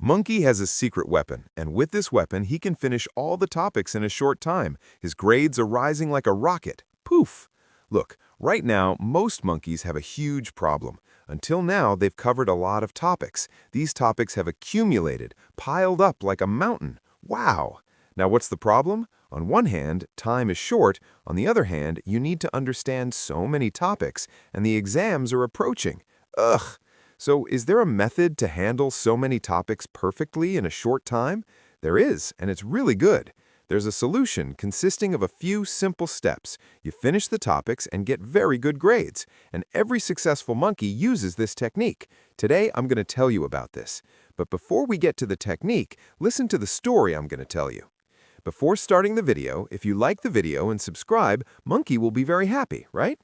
Monkey has a secret weapon, and with this weapon, he can finish all the topics in a short time. His grades are rising like a rocket. Poof! Look, right now, most monkeys have a huge problem. Until now, they've covered a lot of topics. These topics have accumulated, piled up like a mountain. Wow! Now, what's the problem? On one hand, time is short. On the other hand, you need to understand so many topics, and the exams are approaching. Ugh! So, is there a method to handle so many topics perfectly in a short time? There is, and it's really good. There's a solution consisting of a few simple steps. You finish the topics and get very good grades, and every successful monkey uses this technique. Today, I'm going to tell you about this. But before we get to the technique, listen to the story I'm going to tell you. Before starting the video, if you like the video and subscribe, Monkey will be very happy, right?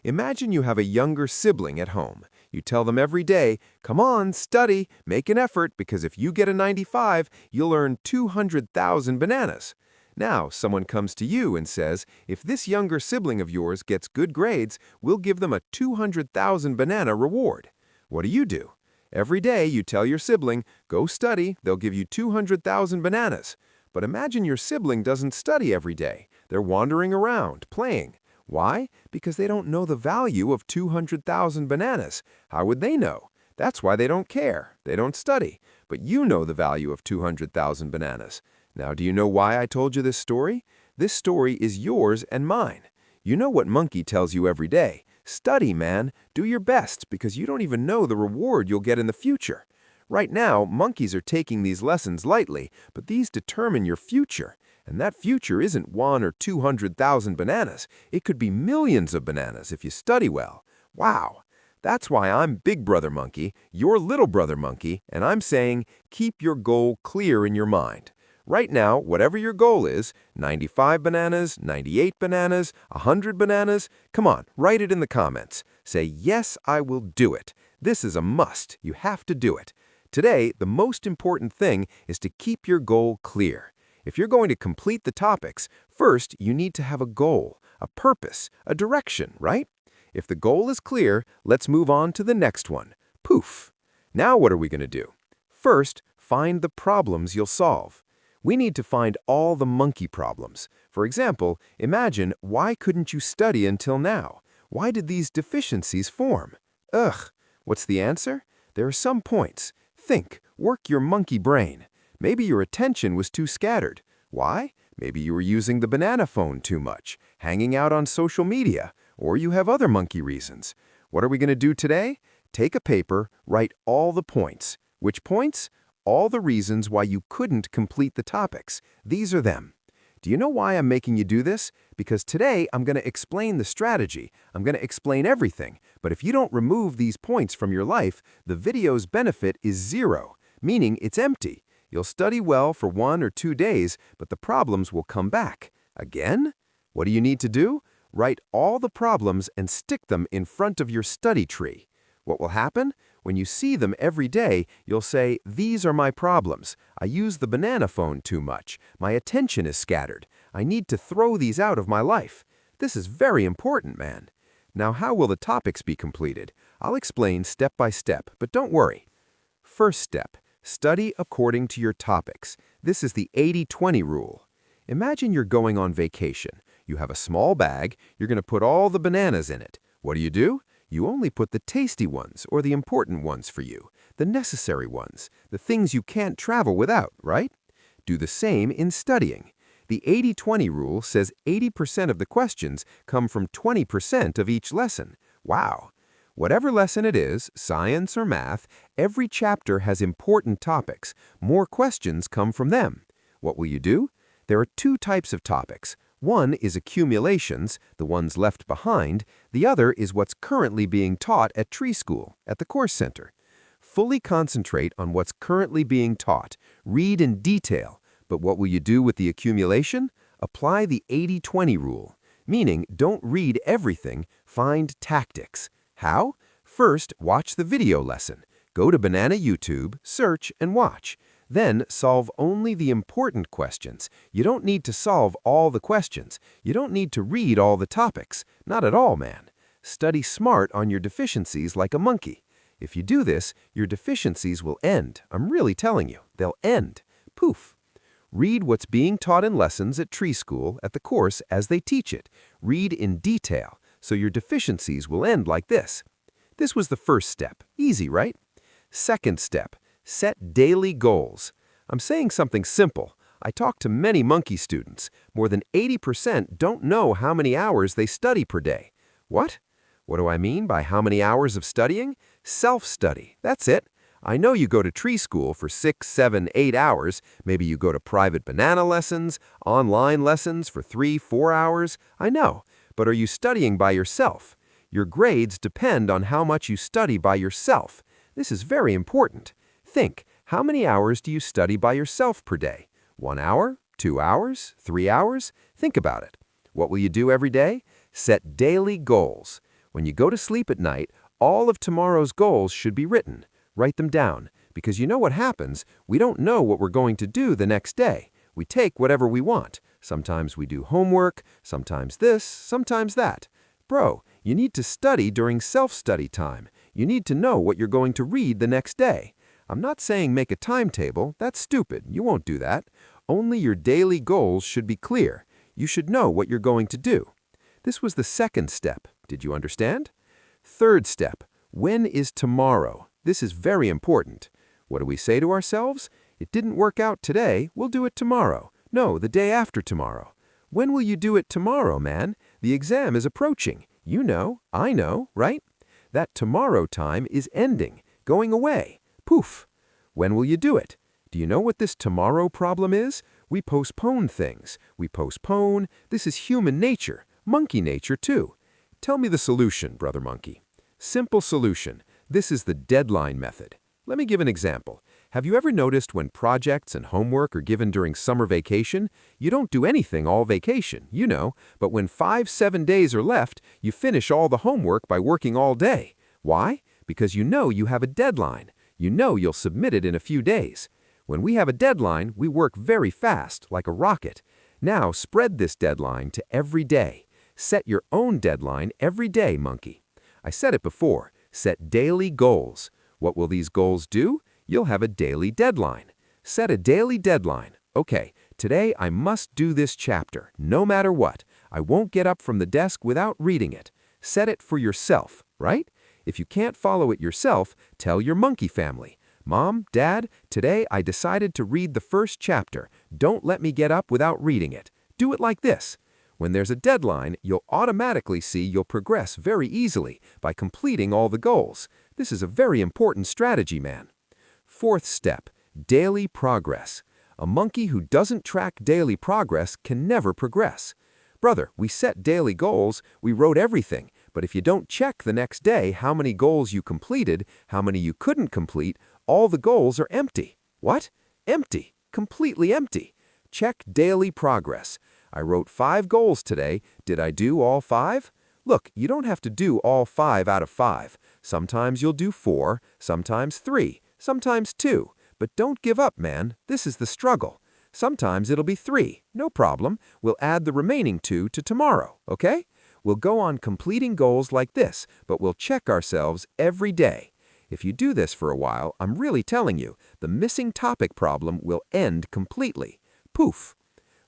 Imagine you have a younger sibling at home. You tell them every day, come on, study, make an effort, because if you get a 95, you'll earn 200,000 bananas. Now, someone comes to you and says, if this younger sibling of yours gets good grades, we'll give them a 200,000 banana reward. What do? Every day you tell your sibling, go study, they'll give you 200,000 bananas. But imagine your sibling doesn't study every day. They're wandering around, playing. Why? Because they don't know the value of 200,000 bananas. How would they know? That's why they don't care. They don't study. But you know the value of 200,000 bananas. Now, do you know why I told you this story? This story is yours and mine. You know what Monkey tells you every day. Study, man. Do your best, because you don't even know the reward you'll get in the future. Right now, monkeys are taking these lessons lightly, but these determine your future. And that future isn't 1 or 200,000 bananas. It could be millions of bananas if you study well. Wow! That's why I'm Big Brother Monkey, your little brother Monkey, and I'm saying keep your goal clear in your mind. Right now, whatever your goal is, 95 bananas, 98 bananas, 100 bananas, come on, write it in the comments. Say, yes, I will do it. This is a must. You have to do it. Today, the most important thing is to keep your goal clear. If you're going to complete the topics, first you need to have a goal, a purpose, a direction, right? If the goal is clear, let's move on to the next one. Poof! Now what are we going to do? First, find the problems you'll solve. We need to find all the monkey problems. For example, imagine, why couldn't you study until now? Why did these deficiencies form? Ugh! What's the answer? There are some points. Think, work your monkey brain. Maybe your attention was too scattered. Why? Maybe you were using the banana phone too much, hanging out on social media, or you have other monkey reasons. What are we going to do today? Take a paper, write all the points. Which points? All the reasons why you couldn't complete the topics. These are them. Do you know why I'm making you do this? Because today I'm going to explain the strategy. I'm going to explain everything. But if you don't remove these points from your life, the video's benefit is zero, meaning it's empty. You'll study well for 1 or 2 days, but the problems will come back. Again? What do you need to do? Write all the problems and stick them in front of your study tree. What will happen? When you see them every day, you'll say, these are my problems. I use the banana phone too much. My attention is scattered. I need to throw these out of my life. This is very important, man. Now, how will the topics be completed? I'll explain step by step, but don't worry. First step. Study according to your topics. This is the 80-20 rule. Imagine you're going on vacation. You have a small bag. You're going to put all the bananas in it. What do? You only put the tasty ones or the important ones for you, the necessary ones, the things you can't travel without, right? Do the same in studying. The 80-20 rule says 80% of the questions come from 20% of each lesson. Wow! Whatever lesson it is, science or math, every chapter has important topics. More questions come from them. What will you do? There are 2 types of topics. One is accumulations, the ones left behind. The other is what's currently being taught at Tree School, at the Course Center. Fully concentrate on what's currently being taught. Read in detail. But what will you do with the accumulation? Apply the 80-20 rule, meaning don't read everything, find tactics. How? First, watch the video lesson. Go to Banana YouTube, search, and watch. Then, solve only the important questions. You don't need to solve all the questions. You don't need to read all the topics. Not at all, man. Study smart on your deficiencies like a monkey. If you do this, your deficiencies will end. I'm really telling you, they'll end. Poof. Read what's being taught in lessons at Tree School at the course as they teach it. Read in detail, so your deficiencies will end like this. This was the first step. Easy, right? Second step, set daily goals. I'm saying something simple. I talk to many monkey students. More than 80% don't know how many hours they study per day. What? What do I mean by how many hours of studying? Self-study. That's it. I know you go to Tree School for 6, 7, 8 hours. Maybe you go to private banana lessons, online lessons for 3, 4 hours. I know. But are you studying by yourself? Your grades depend on how much you study by yourself. This is very important. Think, how many hours do you study by yourself per day? 1 hour? 2 hours? 3 hours? Think about it. What will you do every day? Set daily goals. When you go to sleep at night, all of tomorrow's goals should be written. Write them down, because you know what happens? We don't know what we're going to do the next day. We take whatever we want. Sometimes we do homework, sometimes this, sometimes that. Bro, you need to study during self-study time. You need to know what you're going to read the next day. I'm not saying make a timetable. That's stupid. You won't do that. Only your daily goals should be clear. You should know what you're going to do. This was the second step. Did you understand? Third step. When is tomorrow? This is very important. What do we say to ourselves? It didn't work out today. We'll do it tomorrow. No, the day after tomorrow. When will you do it tomorrow, man? The exam is approaching. You know, I know, right? That tomorrow time is ending, going away. Poof. When will you do it? Do you know what this tomorrow problem is? We postpone things. We postpone. This is human nature, monkey nature too. Tell me the solution, brother monkey. Simple solution. This is the deadline method. Let me give an example. Have you ever noticed when projects and homework are given during summer vacation, you don't do anything all vacation, you know, but when 5, 7 days are left, you finish all the homework by working all day. Why? Because you know you have a deadline. You know you'll submit it in a few days. When we have a deadline, we work very fast, like a rocket. Now spread this deadline to every day. Set your own deadline every day, monkey. I said it before. Set daily goals. What will these goals do? You'll have a daily deadline. Set a daily deadline. Okay, today I must do this chapter, no matter what. I won't get up from the desk without reading it. Set it for yourself, right? If you can't follow it yourself, tell your monkey family. Mom, Dad, today I decided to read the first chapter. Don't let me get up without reading it. Do it like this. When there's a deadline, you'll automatically see you'll progress very easily by completing all the goals. This is a very important strategy, man. Fourth step, daily progress. A monkey who doesn't track daily progress can never progress. Brother, we set daily goals, we wrote everything, but if you don't check the next day how many goals you completed, how many you couldn't complete, all the goals are empty. What? Empty. Completely empty. Check daily progress. I wrote 5 goals today. Did I do all 5? Look, you don't have to do all 5 out of 5. Sometimes you'll do 4, sometimes 3, sometimes 2. But don't give up, man. This is the struggle. Sometimes it'll be 3. No problem. We'll add the remaining 2 to tomorrow, okay? We'll go on completing goals like this, but we'll check ourselves every day. If you do this for a while, I'm really telling you, the missing topic problem will end completely. Poof.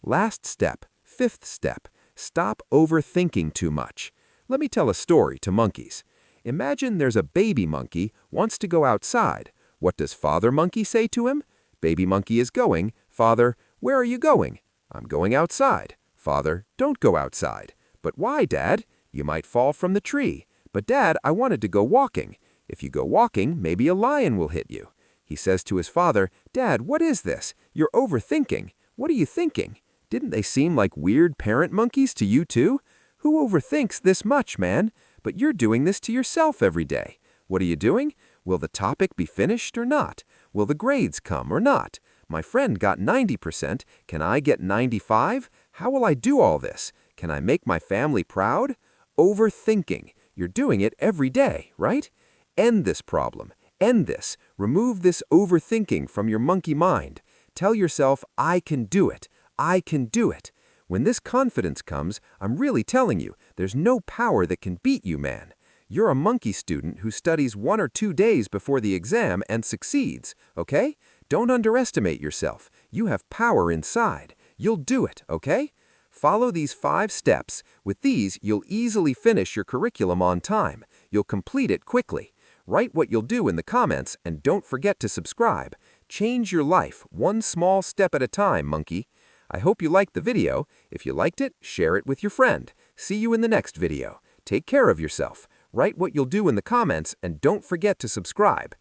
Last step, 5th step, stop overthinking too much. Let me tell a story to monkeys. Imagine there's a baby monkey wants to go outside. What does father monkey say to him? Baby monkey is going. Father, where are you going? I'm going outside. Father, don't go outside. But why, Dad? You might fall from the tree. But Dad, I wanted to go walking. If you go walking, maybe a lion will hit you. He says to his father, Dad, what is this? You're overthinking. What are you thinking? Didn't they seem like weird parent monkeys to you too? Who overthinks this much, man? But you're doing this to yourself every day. What are you doing? Will the topic be finished or not? Will the grades come or not? My friend got 90%. Can I get 95? How will I do all this? Can I make my family proud? Overthinking. You're doing it every day, right? End this problem. End this. Remove this overthinking from your monkey mind. Tell yourself, I can do it. I can do it. When this confidence comes, I'm really telling you, there's no power that can beat you, man. You're a monkey student who studies 1 or 2 days before the exam and succeeds, okay? Don't underestimate yourself. You have power inside. You'll do it, okay? Follow these 5 steps. With these, you'll easily finish your curriculum on time. You'll complete it quickly. Write what you'll do in the comments and don't forget to subscribe. Change your life one small step at a time, monkey. I hope you liked the video. If you liked it, share it with your friend. See you in the next video. Take care of yourself. Write what you'll do in the comments and don't forget to subscribe.